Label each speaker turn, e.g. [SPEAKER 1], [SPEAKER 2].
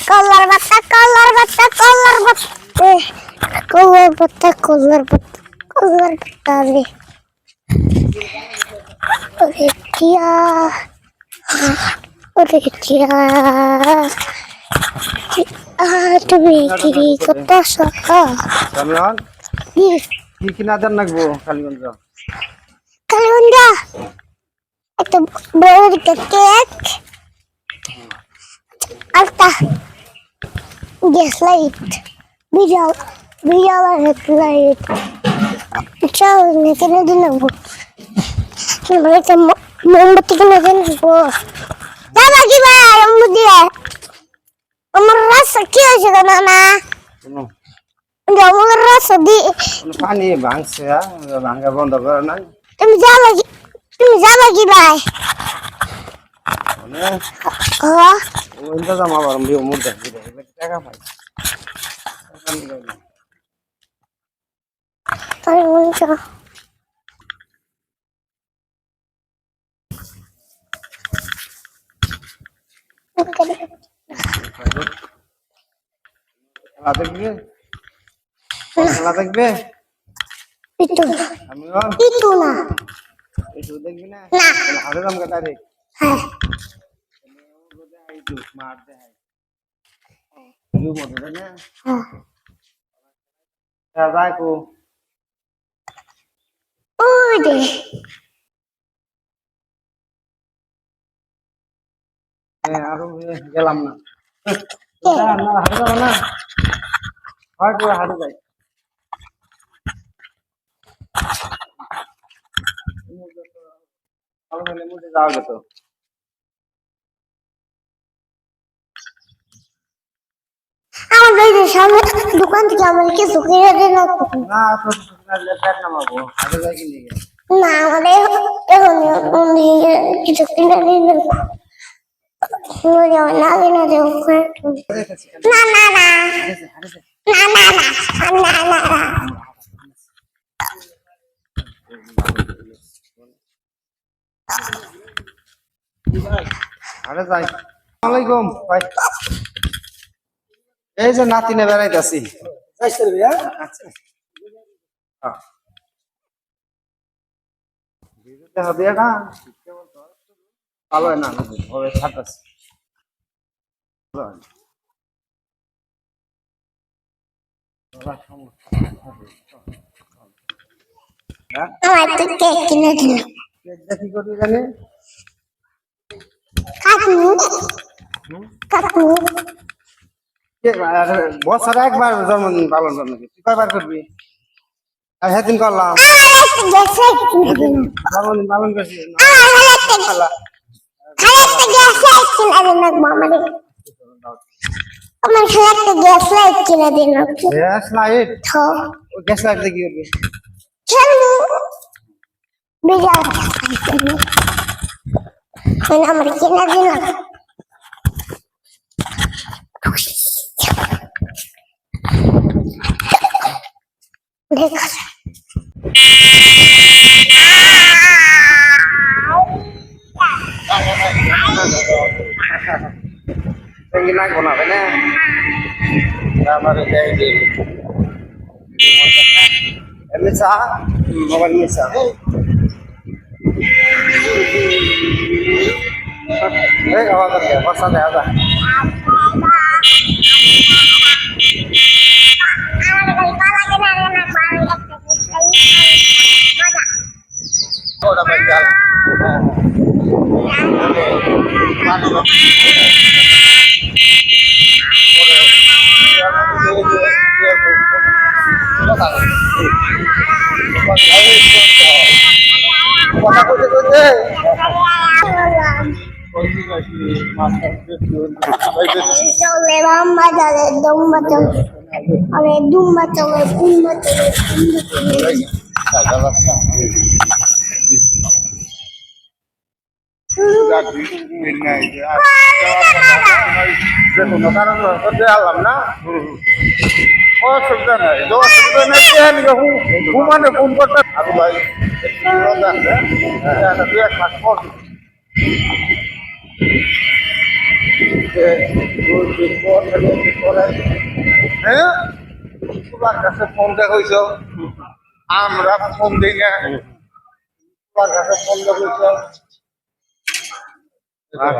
[SPEAKER 1] কলার বাতা কলার বাতা কলার বাতা কলার বাতা কলার বাতা কলার বাতা রে ওরে টিয়া ওরে টিয়া তুমি কি করতেছ
[SPEAKER 2] কালিগঞ্জ কি কিনা দেন নাকবো কালিগঞ্জ
[SPEAKER 1] কালিগঞ্জ একটা বড় কেক একটা গ্যাস লাইট বিড়াল বিড়াল লাইট চল কিনে দিন নেবো মোমবাতি কিনে দিন নেবো দাদা কি ভাই মোমবাতি আমার রাস্তা কি হয়েছে না না আমার রাস্তা দিয়ে
[SPEAKER 2] পানি ভাঙছে ভাঙা বন্ধ করে নাই
[SPEAKER 1] তুমি যাবা কি ভাই
[SPEAKER 2] ইন্তজাম আবার মুদ্রা টাকা পাই
[SPEAKER 1] তাই বলছো
[SPEAKER 2] খেলা দেখবে খেলা দেখবে আমিও
[SPEAKER 1] একটু না
[SPEAKER 2] একটু দেখবি না
[SPEAKER 1] না
[SPEAKER 2] হাতে দাম কাটা রে
[SPEAKER 1] হ্যাঁ
[SPEAKER 2] মার দে ইউ মধ্যে না যাই কো
[SPEAKER 1] ওই দে
[SPEAKER 2] আর গেলাম না হাতে যাবো না হয়তো হাতে যাই ভালো হলে মুঝে যাওয়া যেত
[SPEAKER 1] আমার বাড়ির সামনে দোকান থেকে আমার কিছু কিনে দিন
[SPEAKER 2] না তো পেট নামাবো হাতে যাই কিনে
[SPEAKER 1] না আমাদের এখন কিছু কিনে দিন না কিনে দেব না না না না না না না না না
[SPEAKER 2] আরে যাই আসসালামু আলাইকুম ভাই এই যে নাতিনে বেড়াইতেছি হবে না ভালো হয় না হবে থাকতেছে
[SPEAKER 1] আমার তো কেক কিনে দিল
[SPEAKER 2] কি করবি জানি
[SPEAKER 1] কাকু কাকু
[SPEAKER 2] বছর একবার জন্মদিন পালন করবি তুই কয়বার করবি আর সেদিন করলাম জন্মদিন পালন করছি
[SPEAKER 1] আমার একটা গ্যাস লাইট কিনে দিন
[SPEAKER 2] গ্যাস লাইট গ্যাস লাইট দিয়ে কি করবি
[SPEAKER 1] বিড়াল আমার কিনে দিন দেখ
[SPEAKER 2] না বানাবে না আমার এমনি চা মোবাইল নিয়ে চা বসা দেখা যায় কথা কইতে কইতে
[SPEAKER 1] চলে বাম্বা চলে দম্বা চলে আরে দুম্বা চলে কুম্বা চলে
[SPEAKER 2] কোনো কারণ করতে আলাম না অসুবিধা নাই অসুবিধা নেই মানে ফোন করতে আর ভাই দুই এক মাস পর হ্যাঁ তোমার কাছে ফোন দেখাইছ আমরা ফোন দিই না তোমার কাছে ফোন দেখাইছ
[SPEAKER 1] না,